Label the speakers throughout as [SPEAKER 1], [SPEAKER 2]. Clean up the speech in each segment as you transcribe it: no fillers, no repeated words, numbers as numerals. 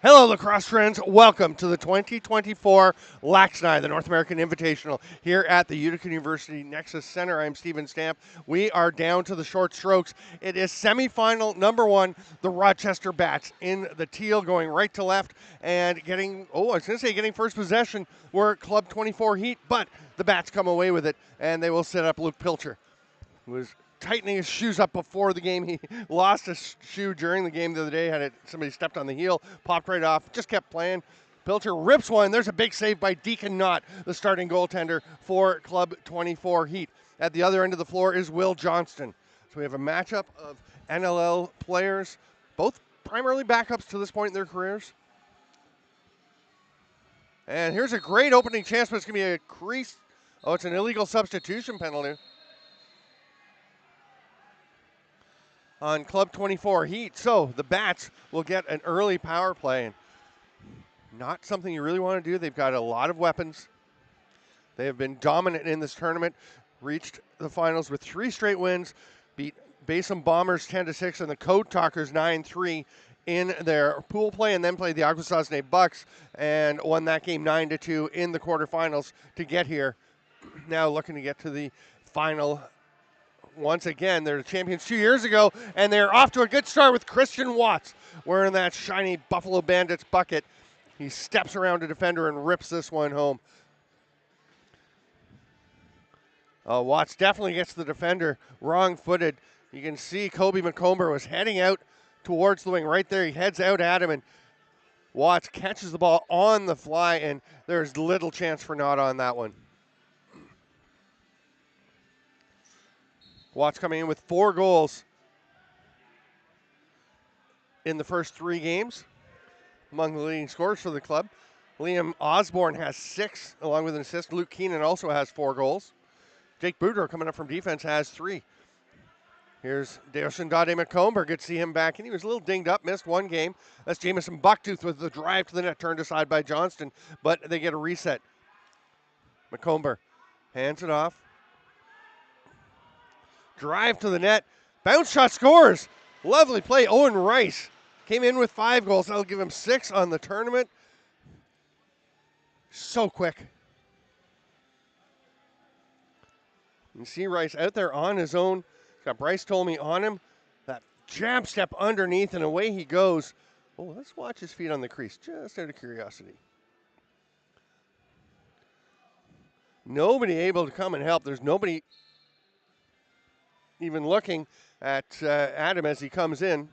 [SPEAKER 1] Hello, lacrosse friends. Welcome to the 2024 LAXNAI, the North American Invitational, here at the Utica University Nexus Center. I'm Stephen Stamp. We are down to the short strokes. It is semifinal number one, the Rochester Bats in the teal, going right to left and getting first possession were Club 24 Heat, but the Bats come away with it, and they will set up Luke Pilcher, who was tightening his shoes up before the game. He lost a shoe during the game the other day. Somebody stepped on the heel, popped right off, just kept playing. Pilcher rips one. There's a big save by Deacon Knott, the starting goaltender for Club 24 Heat. At the other end of the floor is Will Johnston. So we have a matchup of NLL players, both primarily backups to this point in their careers. And here's a great opening chance, but it's going to be a crease. Oh, it's an illegal substitution penalty on Club 24 Heat. So the Bats will get an early power play. And not something you really want to do. They've got a lot of weapons. They have been dominant in this tournament, reached the finals with 3 straight wins, beat Basin Bombers 10-6 and the Code Talkers 9-3 in their pool play, and then played the Aguasasne Bucks and won that game 9-2 in the quarterfinals to get here. Now looking to get to the final. Once again, they're the champions 2 years ago, and they're off to a good start with Christian Watts wearing that shiny Buffalo Bandits bucket. He steps around a defender and rips this one home. Watts definitely gets the defender wrong-footed. You can see Kobe McComber was heading out towards the wing right there. He heads out at him, and Watts catches the ball on the fly, and there's little chance for Knott on that one. Watts coming in with 4 goals in the first 3 games, among the leading scorers for the club. Liam Osborne has 6, along with an assist. Luke Keenan also has 4 goals. Jake Boudreau, coming up from defense, has 3. Here's Deosundade McComber. Good to see him back. And he was a little dinged up, missed 1 game. That's Jamison Bucktooth with the drive to the net, turned aside by Johnston, but they get a reset. McComber hands it off. Drive to the net. Bounce shot, scores. Lovely play. Owen Rice came in with 5 goals. That'll give him 6 on the tournament. So quick. You see Rice out there on his own. He's got Bryce Tolmie on him. That jab step underneath, and away he goes. Oh, let's watch his feet on the crease, just out of curiosity. Nobody able to come and help. There's nobody even looking at Adam as he comes in.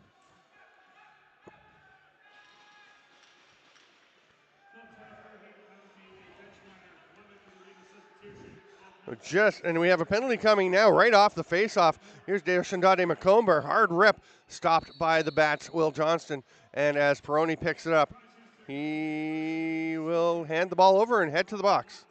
[SPEAKER 1] And we have a penalty coming now right off the face-off. Here's Deosundade McComber. Hard rip, stopped by the Bats, Will Johnston. And as Peroni picks it up, he will hand the ball over and head to the box.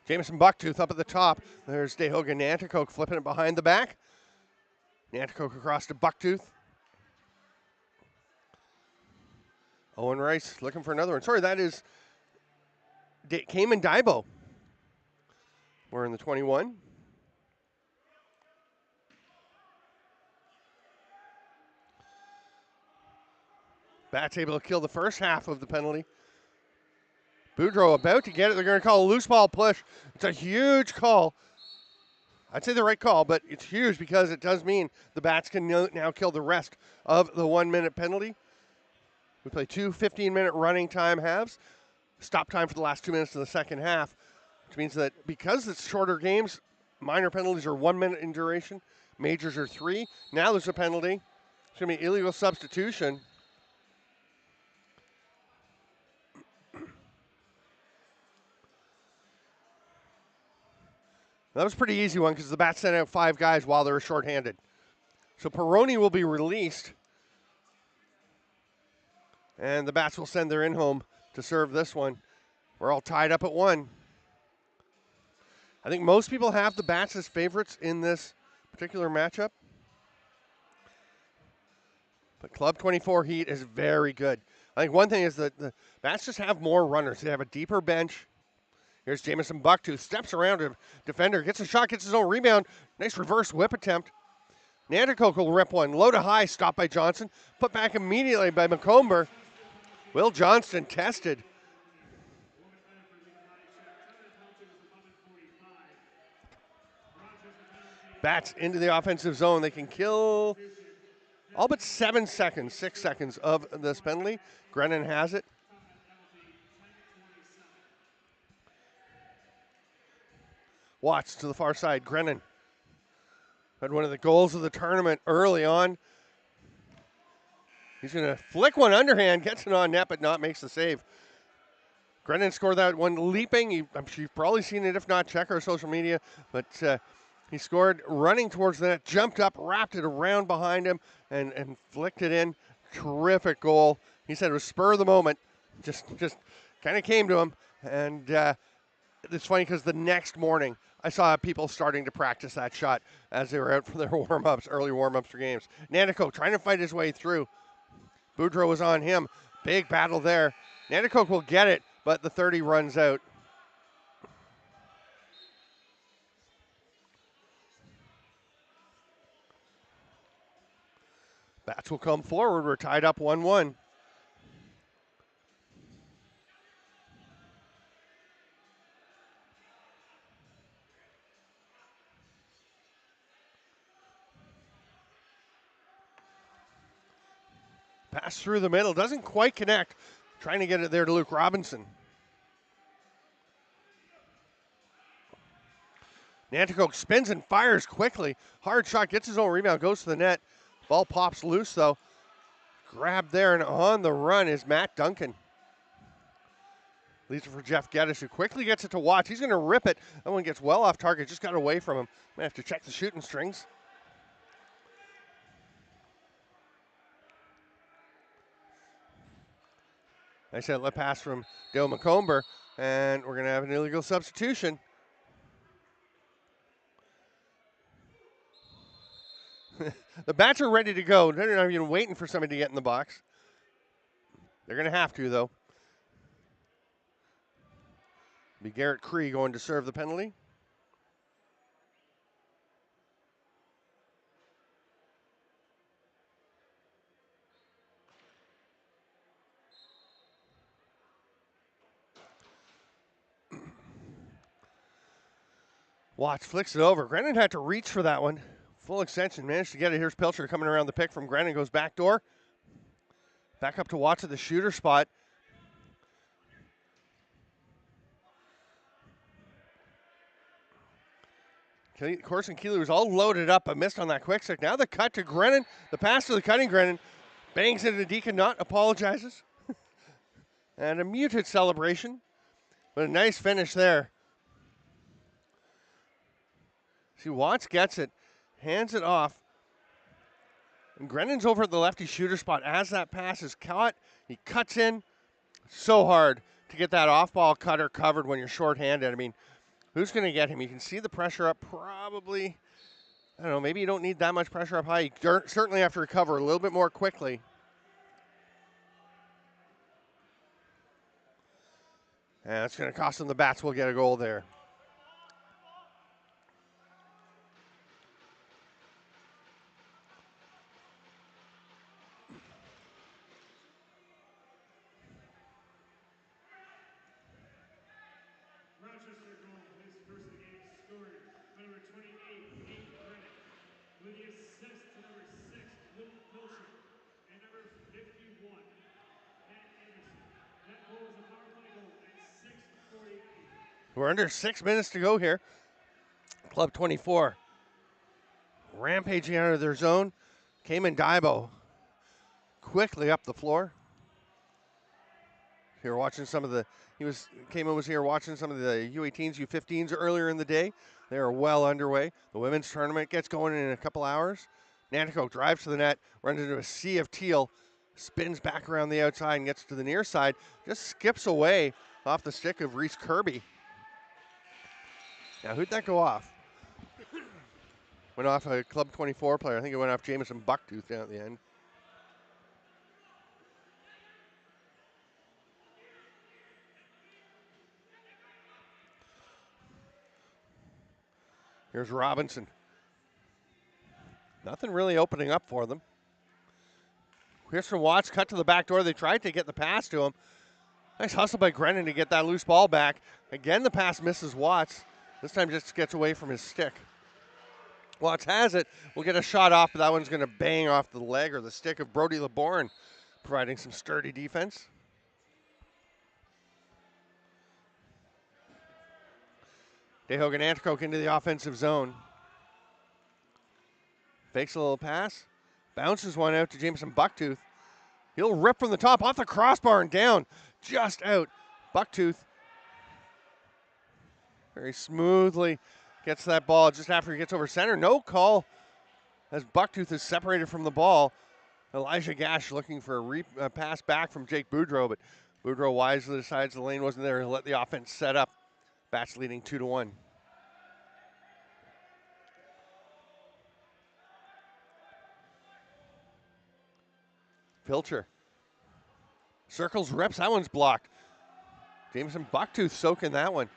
[SPEAKER 1] Jamison Bucktooth up at the top. There's Dehoga Nanticoke flipping it behind the back. Nanticoke across to Bucktooth. Owen Rice looking for another one. Sorry, that is Cayman Daibo. We're in the 21. Bats able to kill the first half of the penalty. Boudreau about to get it. They're going to call a loose ball push. It's a huge call. I'd say the right call, but it's huge because it does mean the Bats can now kill the rest of the 1-minute penalty. We play 2 15-minute running time halves. Stop time for the last 2 minutes of the second half, which means that because it's shorter games, minor penalties are 1 minute in duration. Majors are 3. Now there's a penalty. It's going to be illegal substitution. That was a pretty easy one because the Bats sent out 5 guys while they were shorthanded. So Peroni will be released. And the Bats will send their in-home to serve this one. We're all tied up at 1. I think most people have the Bats as favorites in this particular matchup. But Club 24 Heat is very good. I think one thing is that the Bats just have more runners. They have a deeper bench. Here's Jamison Bucktooth, steps around a defender, gets a shot, gets his own rebound. Nice reverse whip attempt. Nanticoke will rip one, low to high, stopped by Johnson, put back immediately by McComber. Will Johnston tested. Bats into the offensive zone. They can kill all but 7 seconds, 6 seconds of this penalty. Grennan has it. Watts to the far side. Grennan had one of the goals of the tournament early on. He's going to flick one underhand, gets it on net, but not makes the save. Grennan scored that one leaping. I'm sure you've probably seen it. If not, check our social media. But he scored running towards the net, jumped up, wrapped it around behind him, and flicked it in. Terrific goal. He said it was spur of the moment. Just kind of came to him. And it's funny because the next morning, I saw people starting to practice that shot as they were out for their warm-ups, early warm-ups for games. Nanticoke trying to fight his way through. Boudreau was on him. Big battle there. Nanticoke will get it, but the 30 runs out. Bats will come forward. We're tied up 1-1. Pass through the middle. Doesn't quite connect. Trying to get it there to Luke Robinson. Nanticoke spins and fires quickly. Hard shot, gets his own rebound, goes to the net. Ball pops loose, though. Grabbed there, and on the run is Matt Duncan. Leaves it for Jeff Geddes, who quickly gets it to Watts. He's going to rip it. That one gets well off target, just got away from him. Might have to check the shooting strings. Nice outlet pass from Dale McComber, and we're going to have an illegal substitution. The Bats are ready to go. They're not even waiting for somebody to get in the box. They're going to have to, though. Be Garrett Cree going to serve the penalty. Watts flicks it over. Grennan had to reach for that one. Full extension, managed to get it. Here's Pilcher coming around the pick from Grennan, goes back door. Back up to Watts at the shooter spot. Corson Keeley was all loaded up, but missed on that quick stick. Now the cut to Grennan. The pass to the cutting Grennan. Bangs into Deacon Nutt, apologizes. And a muted celebration. But a nice finish there. See, Watts gets it, hands it off. And Grennan's over at the lefty shooter spot. As that pass is caught, he cuts in. So hard to get that off-ball cutter covered when you're shorthanded. I mean, who's going to get him? You can see the pressure up probably. I don't know, maybe you don't need that much pressure up high. You certainly have to recover a little bit more quickly. And that's going to cost them. The Bats will get a goal there.
[SPEAKER 2] Rochester goal, his first of the game, scored by number 28, Nate Brennan, with the assist to number 6, Luke Pilcher, and number 51, Matt Anderson. That goal was a power play goal at 6:48.
[SPEAKER 1] We're under 6 minutes to go here. Club 24 rampaging out of their zone. Cayman Daibo quickly up the floor. Here watching some of the, Cayman was here watching some of the U18s, U15s earlier in the day. They are well underway. The women's tournament gets going in a couple hours. Nanticoke drives to the net, runs into a sea of teal, spins back around the outside and gets to the near side. Just skips away off the stick of Reese Kirby. Now, who'd that go off? Went off a Club 24 player. I think it went off Jamison Bucktooth down at the end. Here's Robinson. Nothing really opening up for them. Here's from Watts, cut to the back door. They tried to get the pass to him. Nice hustle by Grennan to get that loose ball back. Again, the pass misses Watts. This time just gets away from his stick. Watts has it. We'll get a shot off, but that one's going to bang off the leg or the stick of Brody LeBourne, providing some sturdy defense. DeHogan Anticoke into the offensive zone. Fakes a little pass. Bounces one out to Jameson Bucktooth. He'll rip from the top off the crossbar and down. Just out. Bucktooth very smoothly gets that ball just after he gets over center. No call as Bucktooth is separated from the ball. Elijah Gash looking for a pass back from Jake Boudreau, but Boudreau wisely decides the lane wasn't there. He'll let the offense set up. Bats leading 2-1. Pilcher circles, reps. That one's blocked. Jameson Bucktooth soaking that one.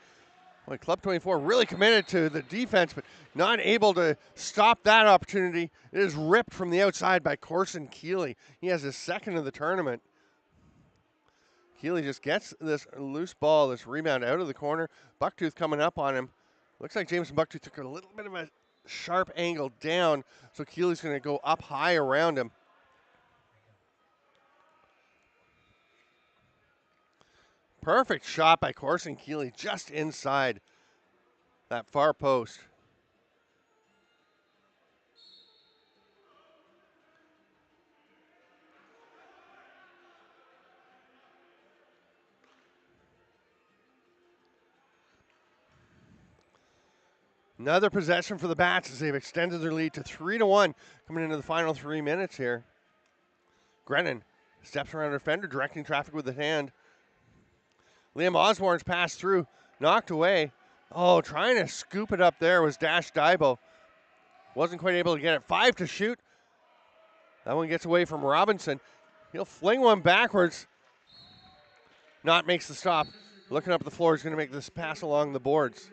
[SPEAKER 1] Boy, Club 24 really committed to the defense, but not able to stop that opportunity. It is ripped from the outside by Corson Keeley. He has his second of the tournament. Keeley just gets this loose ball, this rebound out of the corner. Bucktooth coming up on him. Looks like Jameson Bucktooth took a little bit of a sharp angle down, so Keeley's going to go up high around him. Perfect shot by Corson Keeley just inside that far post. Another possession for the Bats as they've extended their lead to 3-1 coming into the final 3 minutes here. Grennan steps around a defender, directing traffic with the hand. Liam Osborne's pass through, knocked away. Oh, trying to scoop it up there was Dash Daibo. Wasn't quite able to get it. 5 to shoot. That one gets away from Robinson. He'll fling one backwards. Not makes the stop. Looking up the floor, he's going to make this pass along the boards.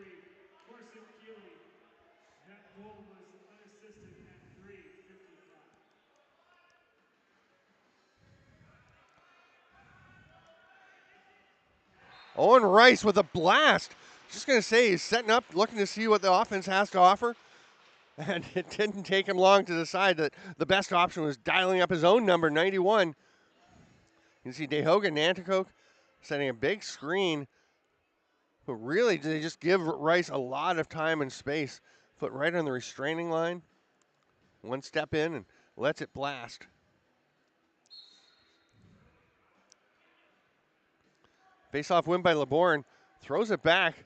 [SPEAKER 1] Owen Rice with a blast. Just going to say he's setting up, looking to see what the offense has to offer. And it didn't take him long to decide that the best option was dialing up his own number, 91. You can see DeHogan Nanticoke setting a big screen. But really, they just give Rice a lot of time and space. Foot right on the restraining line. One step in and lets it blast. Face-off win by LeBourne. Throws it back.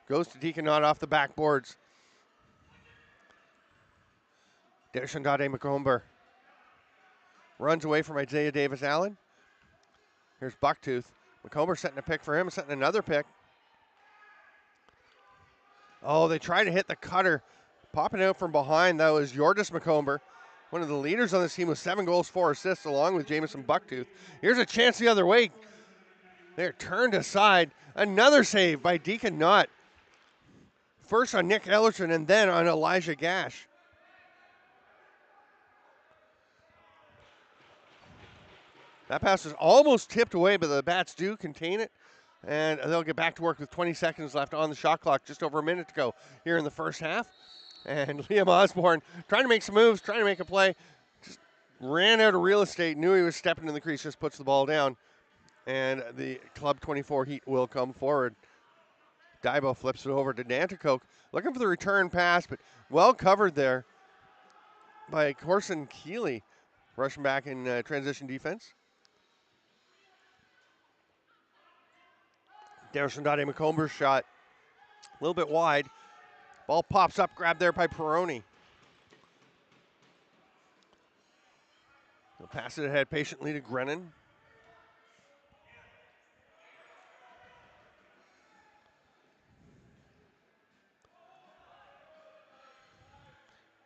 [SPEAKER 1] Goes to Deaconot off the backboards. Deshandade McComber runs away from Isaiah Davis-Allen. Here's Bucktooth. McComber setting a pick for him, setting another pick. Oh, they try to hit the cutter. Popping out from behind, that was Yordis McComber, one of the leaders on this team with 7 goals, 4 assists, along with Jameson Bucktooth. Here's a chance the other way. They're turned aside. Another save by Deacon Knott. First on Nick Ellerson and then on Elijah Gash. That pass was almost tipped away, but the Bats do contain it. And they'll get back to work with 20 seconds left on the shot clock. Just over a minute to go here in the first half. And Liam Osborne trying to make some moves, trying to make a play. Just ran out of real estate, knew he was stepping in the crease, just puts the ball down. And the Club 24 Heat will come forward. Daibo flips it over to Nanticoke. Looking for the return pass, but well covered there by Corson Keeley. Rushing back in transition defense. Deshandade McComber's shot a little bit wide. Ball pops up, grabbed there by Peroni. He'll pass it ahead patiently to Grennan.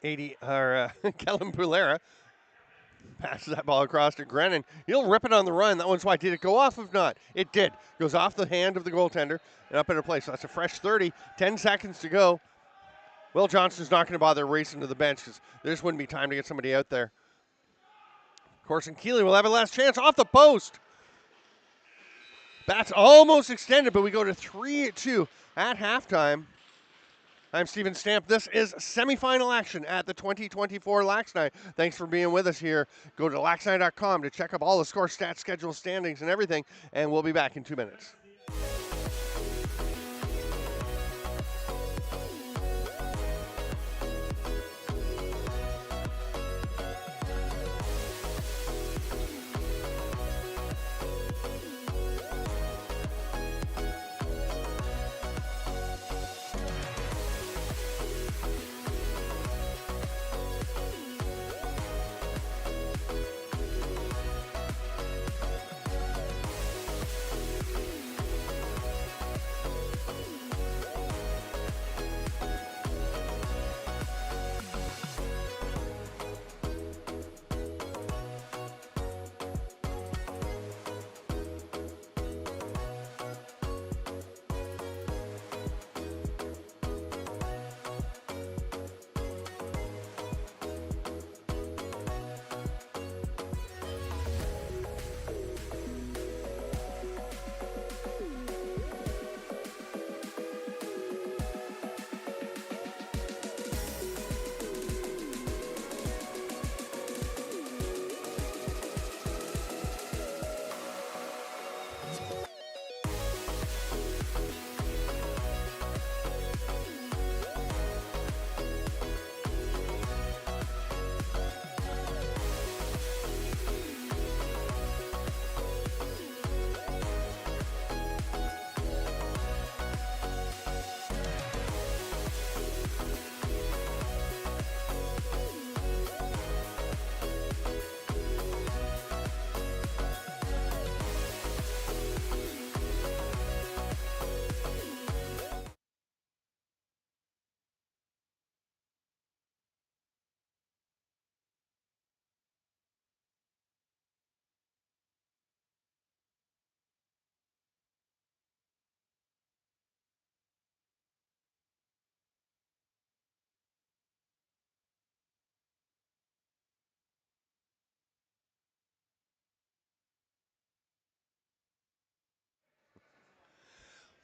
[SPEAKER 1] Kellen Pulera Passes that ball across to Grennan. He'll rip it on the run. That one's wide. Did it go off? If not, it did. Goes off the hand of the goaltender and up into place. So that's a fresh 30. 10 seconds to go. Will Johnston's not going to bother racing to the bench because there just wouldn't be time to get somebody out there. Corson Keeley will have a last chance off the post. Bats almost extended, but we go to 3-2 at halftime. I'm Steven Stamp. This is semifinal action at the 2024 LAXNAI. Thanks for being with us here. Go to laxnai.com to check up all the score, stats, schedule, standings, and everything, and we'll be back in 2 minutes.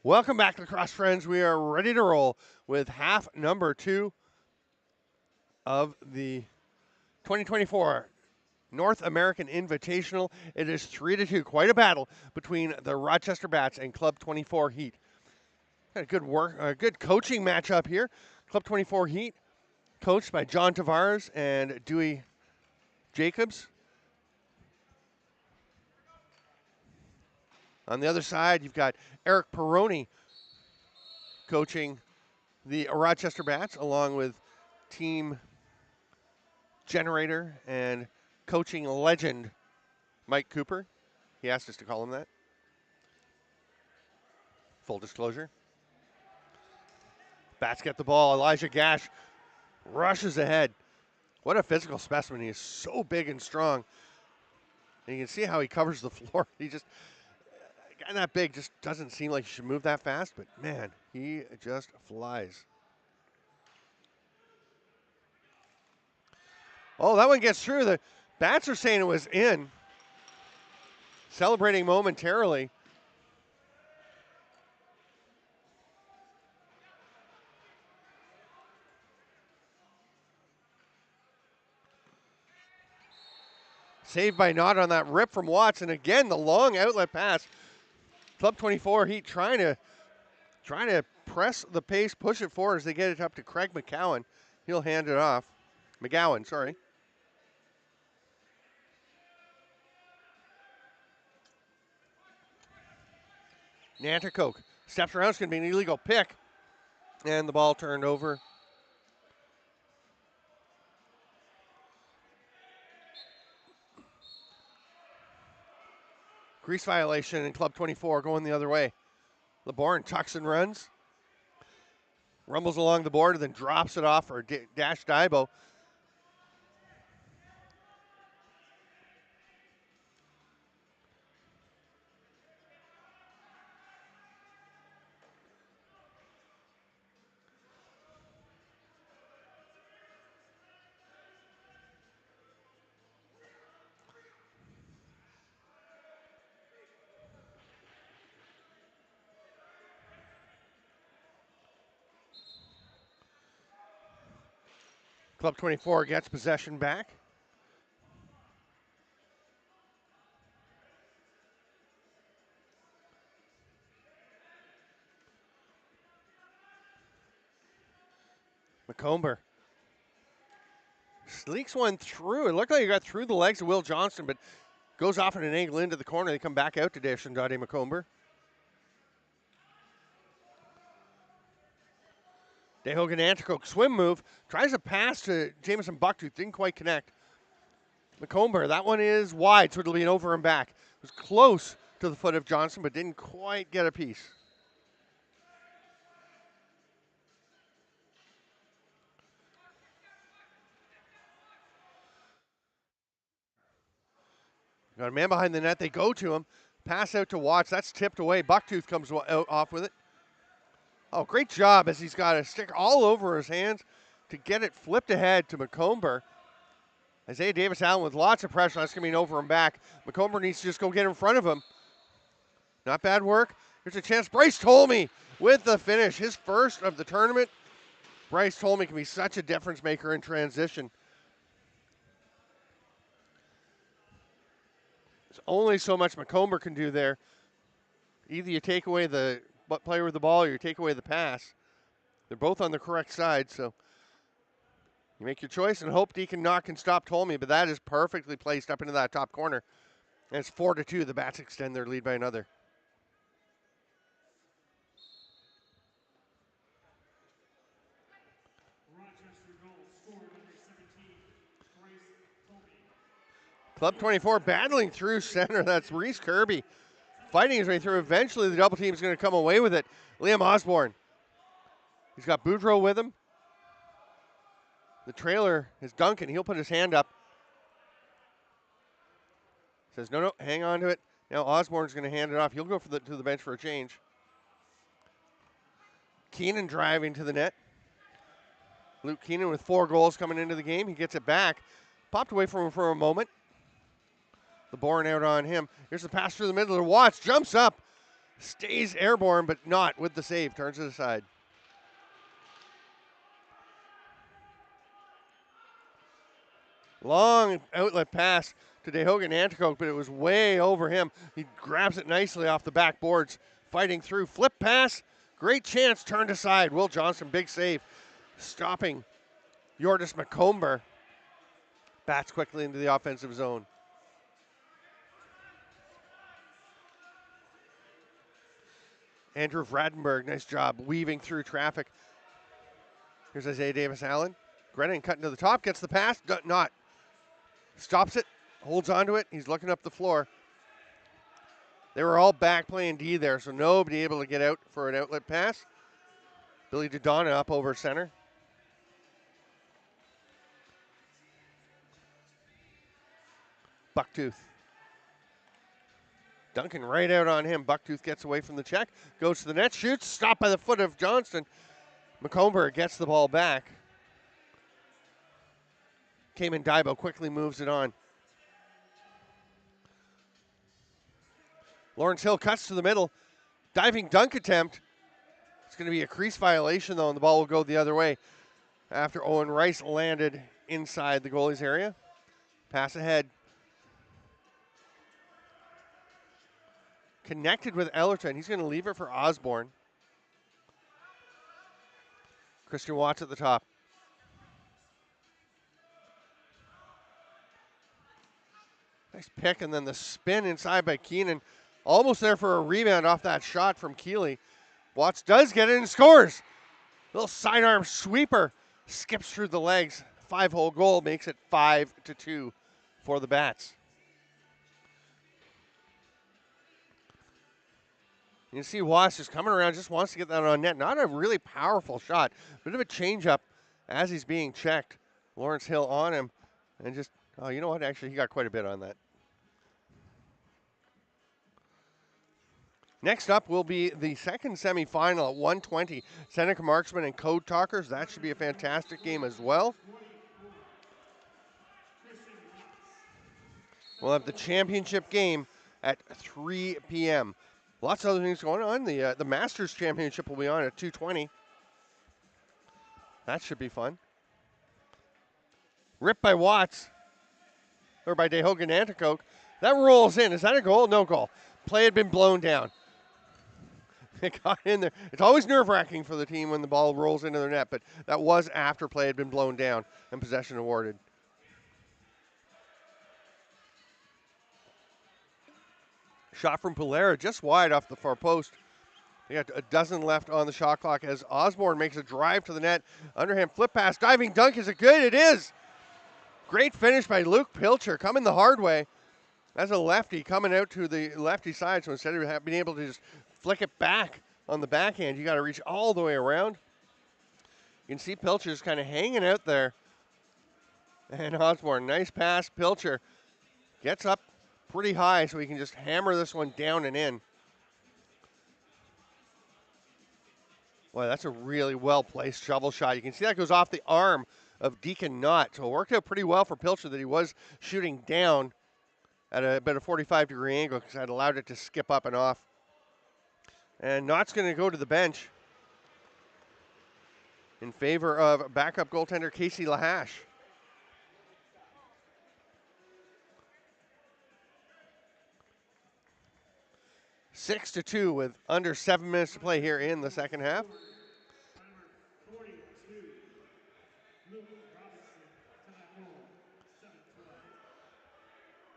[SPEAKER 1] Welcome back, lacrosse friends. We are ready to roll with half number 2 of the 2024 North American Invitational. It is 3-2. Quite a battle between the Rochester Bats and Club 24 Heat. Got a good coaching matchup here. Club 24 Heat, coached by John Tavares and Dewey Jacobs. On the other side, you've got Eric Peroni coaching the Rochester Bats, along with team generator and coaching legend Mike Cooper. He asked us to call him that. Full disclosure. Bats get the ball. Elijah Gash rushes ahead. What a physical specimen. He is so big and strong. And you can see how he covers the floor. A guy that big just doesn't seem like he should move that fast, but man, he just flies. Oh, that one gets through. The Bats are saying it was in. Celebrating momentarily. Saved by Nott on that rip from Watts, and again the long outlet pass. Club 24 Heat trying to press the pace, push it forward as they get it up to Craig McGowan. He'll hand it off. McGowan, sorry. Nanticoke steps around. It's going to be an illegal pick. And the ball turned over. Grease violation in Club 24 going the other way. LeBourne tucks and runs. Rumbles along the board and then drops it off for Dash Daibo. Club 24 gets possession back. McComber sneaks one through. It looked like he got through the legs of Will Johnston, but goes off at an angle into the corner. They come back out to Deshandade McComber. Dehogan Anticoke swim move. Tries a pass to Jameson Bucktooth. Didn't quite connect. McComber, that one is wide, so it'll be an over and back. It was close to the foot of Johnson, but didn't quite get a piece. Got a man behind the net. They go to him. Pass out to Watts. That's tipped away. Bucktooth comes out off with it. Oh, great job as he's got a stick all over his hands to get it flipped ahead to McComber. Isaiah Davis-Allen with lots of pressure. That's going to be an over and back. McComber needs to just go get in front of him. Not bad work. Here's a chance. Bryce Tolmie with the finish. His first of the tournament. Bryce Tolmie can be such a difference maker in transition. There's only so much McComber can do there. Either you take away the player with the ball or you take away the pass. They're both on the correct side, so you make your choice and hope Deacon Knott can stop Tolmie, but that is perfectly placed up into that top corner. And it's 4-2. The Bats extend their lead by another.
[SPEAKER 2] Rochester goal scored number 17, Bryce Tolmie.
[SPEAKER 1] Club 24 battling through center. That's Reese Kirby fighting his way through. Eventually, the double team is going to come away with it. Liam Osborne. He's got Boudreau with him. The trailer is Duncan. He'll put his hand up. Says, no, hang on to it. Now Osborne's going to hand it off. He'll go to the bench for a change. Keenan driving to the net. Luke Keenan with 4 goals coming into the game. He gets it back. Popped away from him for a moment. The Bourne out on him. Here's the pass through the middle to Watts. Jumps up. Stays airborne, but not with the save. Turns it aside. Long outlet pass to Dehogan Anticoke, but it was way over him. He grabs it nicely off the backboards. Fighting through. Flip pass. Great chance. Turned aside. Will Johnson, big save. Stopping Yordis McComber. Bats quickly into the offensive zone. Andrew Vradenberg, nice job weaving through traffic. Here's Isaiah Davis-Allen. Grennan cutting to the top, gets the pass, not. Stops it, holds onto it, he's looking up the floor. They were all back playing D there, so nobody able to get out for an outlet pass. Billy Dodonna up over center. Bucktooth. Duncan right out on him. Bucktooth gets away from the check, goes to the net, shoots, stopped by the foot of Johnston. McComber gets the ball back. Cayman Daibo quickly moves it on. Lawrence Hill cuts to the middle. Diving dunk attempt. It's going to be a crease violation, though, and the ball will go the other way after Owen Rice landed inside the goalie's area. Pass ahead. Connected with Ellerton. He's going to leave it for Osborne. Christian Watts at the top. Nice pick, and then the spin inside by Keenan. Almost there for a rebound off that shot from Keeley. Watts does get it and scores. Little sidearm sweeper. Skips through the legs. 5-hole goal makes it 5-2 for the Bats. You can see Watts just coming around, just wants to get that on net. Not a really powerful shot. Bit of a change-up as he's being checked. Lawrence Hill on him. And just, oh, you know what? Actually, he got quite a bit on that. Next up will be the second semifinal at 1:20. Seneca Marksmen and Code Talkers. That should be a fantastic game as well. We'll have the championship game at 3 p.m. Lots of other things going on. The Masters Championship will be on at 2:20. That should be fun. Ripped by Watts, or by DeHogan Nanticoke. That rolls in. Is that a goal? No goal. Play had been blown down. It got in there. It's always nerve-wracking for the team when the ball rolls into their net, but that was after play had been blown down and possession awarded. Shot from Pulera just wide off the far post. They got a dozen left on the shot clock as Osborne makes a drive to the net. Underhand flip pass, diving dunk. Is it good? It is. Great finish by Luke Pilcher, coming the hard way. As a lefty, coming out to the lefty side, so instead of being able to just flick it back on the backhand, you got to reach all the way around. You can see Pilcher's kind of hanging out there. And Osborne, nice pass. Pilcher gets up pretty high so he can just hammer this one down and in. Boy, that's a really well-placed shovel shot. You can see that goes off the arm of Deacon Knott. So it worked out pretty well for Pilcher that he was shooting down at about a 45-degree angle because that allowed it to skip up and off. And Knott's going to go to the bench in favor of backup goaltender Casey Lahash. Six to 2 with under 7 minutes to play here in the second half.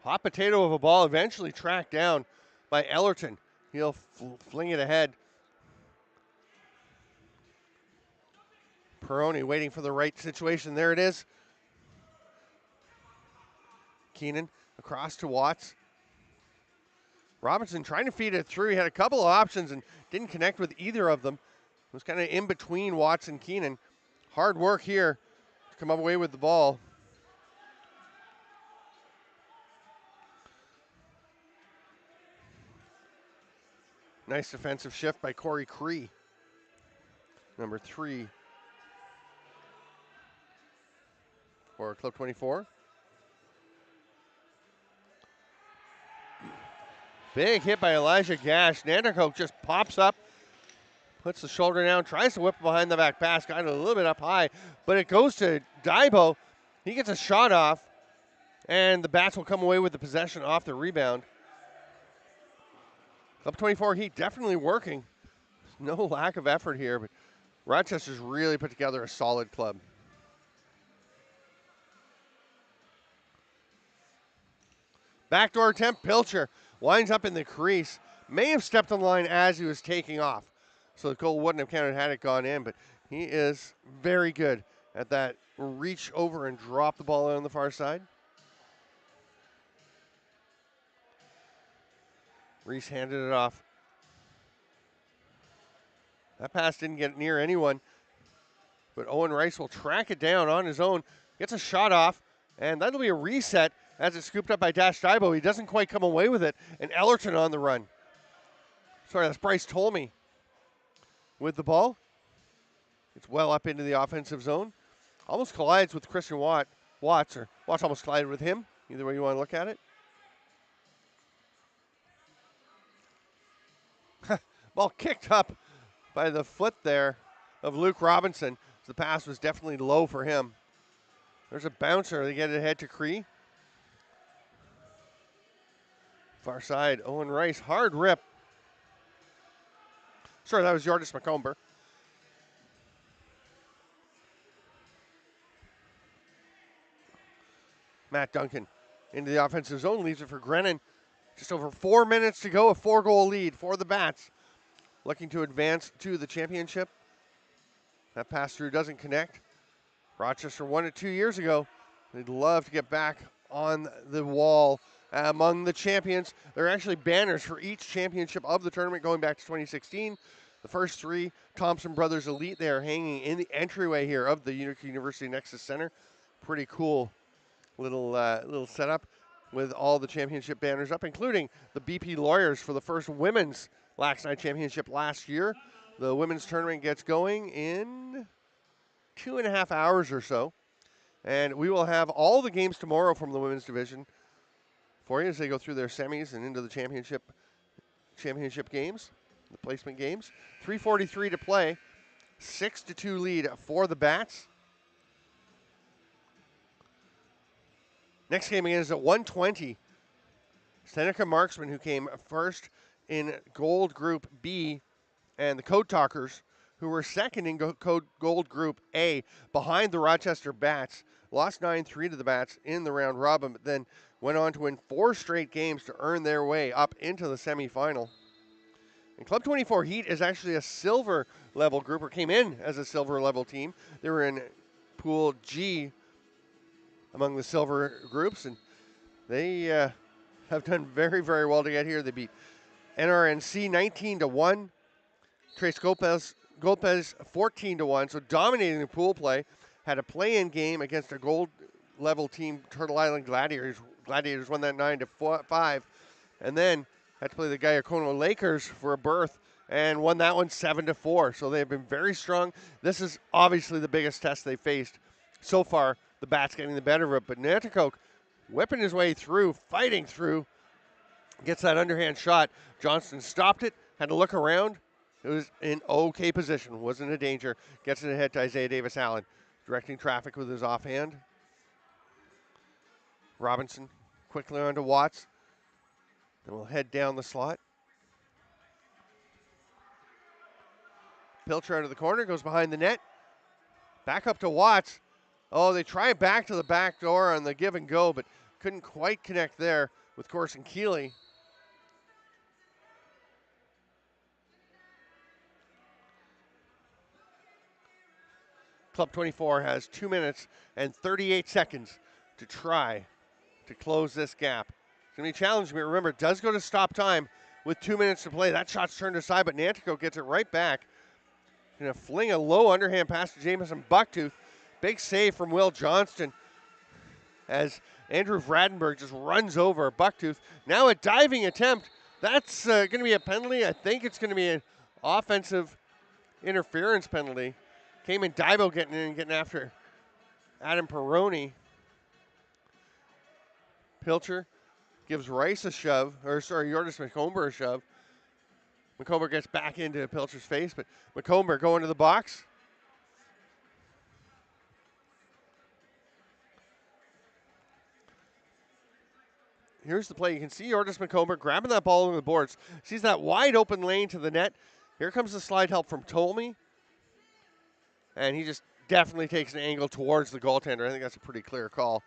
[SPEAKER 1] Hot potato of a ball eventually tracked down by Ellerton. He'll fling it ahead. Peroni waiting for the right situation. There it is. Keenan across to Watts. Robinson trying to feed it through. He had a couple of options and didn't connect with either of them. It was kind of in between Watts and Keenan. Hard work here to come away with the ball. Nice defensive shift by Corey Cree. Number 3 for Club 24. Big hit by Elijah Gash. Nanticoke just pops up, puts the shoulder down, tries to whip behind the back pass, got it a little bit up high, but it goes to Daibo. He gets a shot off, and the Bats will come away with the possession off the rebound. Club 24 Heat definitely working. There's no lack of effort here, but Rochester's really put together a solid club. Backdoor attempt, Pilcher winds up in the crease. May have stepped on the line as he was taking off, so the goal wouldn't have counted had it gone in, but he is very good at that reach over and drop the ball on the far side. Reese handed it off. That pass didn't get near anyone, but Owen Rice will track it down on his own, gets a shot off, and that'll be a reset as it's scooped up by Dash Daibo. He doesn't quite come away with it, and Ellerton on the run. Sorry, that's Bryce Tolmie with the ball. It's well up into the offensive zone. Almost collides with Christian Watts, or Watts almost collided with him, either way you want to look at it. Ball kicked up by the foot there of Luke Robinson. The pass was definitely low for him. There's a bouncer. They get it ahead to Cree. Far side, Owen Rice, hard rip. Sorry, that was Yordis McComber. Matt Duncan into the offensive zone, leaves it for Grennan. Just over 4 minutes to go, a 4-goal lead for the Bats. Looking to advance to the championship. That pass through doesn't connect. Rochester won it 2 years ago. They'd love to get back on the wall among the champions. There are actually banners for each championship of the tournament going back to 2016. The first 3, Thompson Brothers Elite, they are hanging in the entryway here of the Utica University Nexus Center. Pretty cool little setup with all the championship banners up, including the BP Lawyers for the first women's LAXNAI championship last year. The women's tournament gets going in 2.5 hours or so. And we will have all the games tomorrow from the women's division for you as they go through their semis and into the championship games, the placement games. 3:43 to play, 6-2 lead for the Bats. Next game is at 120. Seneca Marksman, who came first in Gold Group B, and the Code Talkers, who were second in Gold Group A, behind the Rochester Bats, lost 9-3 to the Bats in the round robin, but then went on to win 4 straight games to earn their way up into the semifinal. And Club 24 Heat is actually a silver level group, or came in as a silver level team. They were in Pool G among the silver groups, and they have done very, very well to get here. They beat NRNC 19-1, Tres Golpes 14-1, so dominating the pool play. Had a play-in game against a gold level team, Turtle Island Gladiators. Gladiators won that 9-5, and then had to play the Guyacono Lakers for a berth and won that one 7-4. So they have been very strong. This is obviously the biggest test they faced so far. The Bats getting the better of it, but Nanticoke whipping his way through, fighting through, gets that underhand shot. Johnston stopped it, had to look around. It was in okay position, wasn't a danger. Gets it ahead to Isaiah Davis-Allen, directing traffic with his offhand. Robinson quickly on to Watts. Then we'll head down the slot. Pilcher out of the corner, goes behind the net. Back up to Watts. Oh, they try it back to the back door on the give and go, but couldn't quite connect there with Corson Keeley. Club 24 has 2 minutes and 38 seconds to try to close this gap. It's going to be challenging, but remember, it does go to stop time with 2 minutes to play. That shot's turned aside, but Nanticoke gets it right back. Going to fling a low underhand pass to Jamison Bucktooth. Big save from Will Johnston as Andrew Vradenberg just runs over Bucktooth. Now a diving attempt. That's going to be a penalty. I think it's going to be an offensive interference penalty. Cayman Dibo getting in and getting after Adam Perroni. Pilcher gives Rice a shove, Yordis McComber a shove. McComber gets back into Pilcher's face, but McComber going to the box. Here's the play. You can see Yordis McComber grabbing that ball on the boards. Sees that wide open lane to the net. Here comes the slide help from Tolmie. And he just definitely takes an angle towards the goaltender. I think that's a pretty clear call.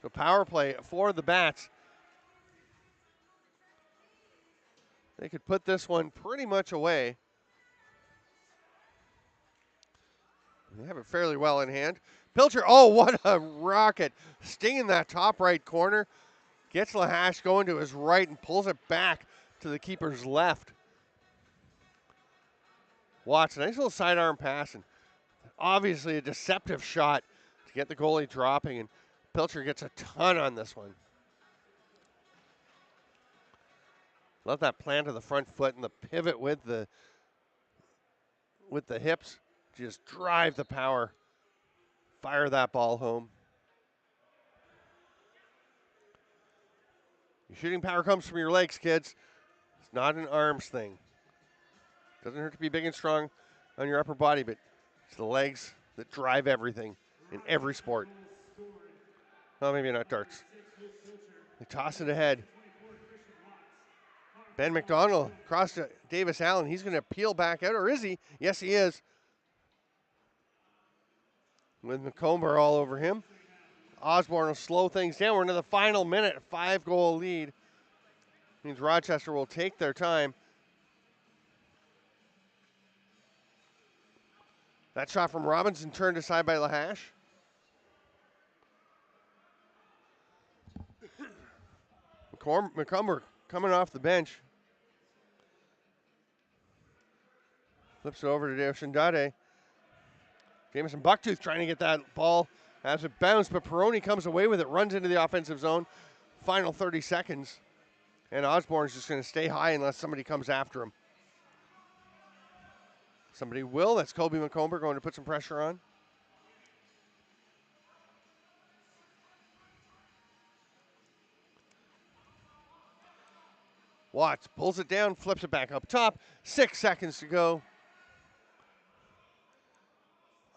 [SPEAKER 1] So power play for the Bats. They could put this one pretty much away. They have it fairly well in hand. Pilcher, oh, what a rocket. Stinging that top right corner. Gets Lahash going to his right and pulls it back to the keeper's left. Watts, nice little sidearm pass, and obviously a deceptive shot to get the goalie dropping, and Pilcher gets a ton on this one. Love that plant of the front foot and the pivot with the hips. Just drive the power. Fire that ball home. Your shooting power comes from your legs, kids. It's not an arms thing. Doesn't hurt to be big and strong on your upper body, but it's the legs that drive everything in every sport. Well, maybe not darts. They toss it ahead. Ben McDonald across to Davis Allen. He's going to peel back out, or is he? Yes, he is. With McComber all over him. Osborne will slow things down. We're into the final minute, 5-goal lead. Means Rochester will take their time. That shot from Robinson turned aside by Lahash. McComber coming off the bench. Flips it over to Deoshindade. Jamison Bucktooth trying to get that ball as it bounced, but Perroni comes away with it, runs into the offensive zone. Final 30 seconds. And Osborne's just going to stay high unless somebody comes after him. Somebody will. That's Kobe McComber going to put some pressure on. Watts pulls it down, flips it back up top. 6 seconds to go.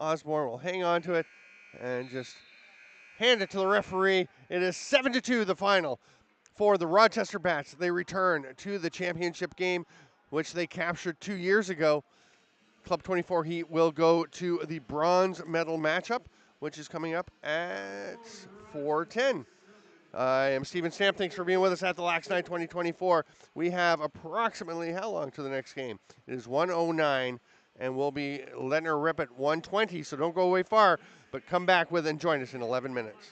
[SPEAKER 1] Osborne will hang on to it and just hand it to the referee. It is 7-2 the final for the Rochester Bats. They return to the championship game, which they captured 2 years ago. Club 24 Heat will go to the bronze medal matchup, which is coming up at 4:10. I am Steven Stamp. Thanks for being with us at the LAXNAI 2024. We have approximately how long to the next game? It is 1:09, and we'll be letting her rip at 1:20, so don't go away far, but come back with and join us in 11 minutes.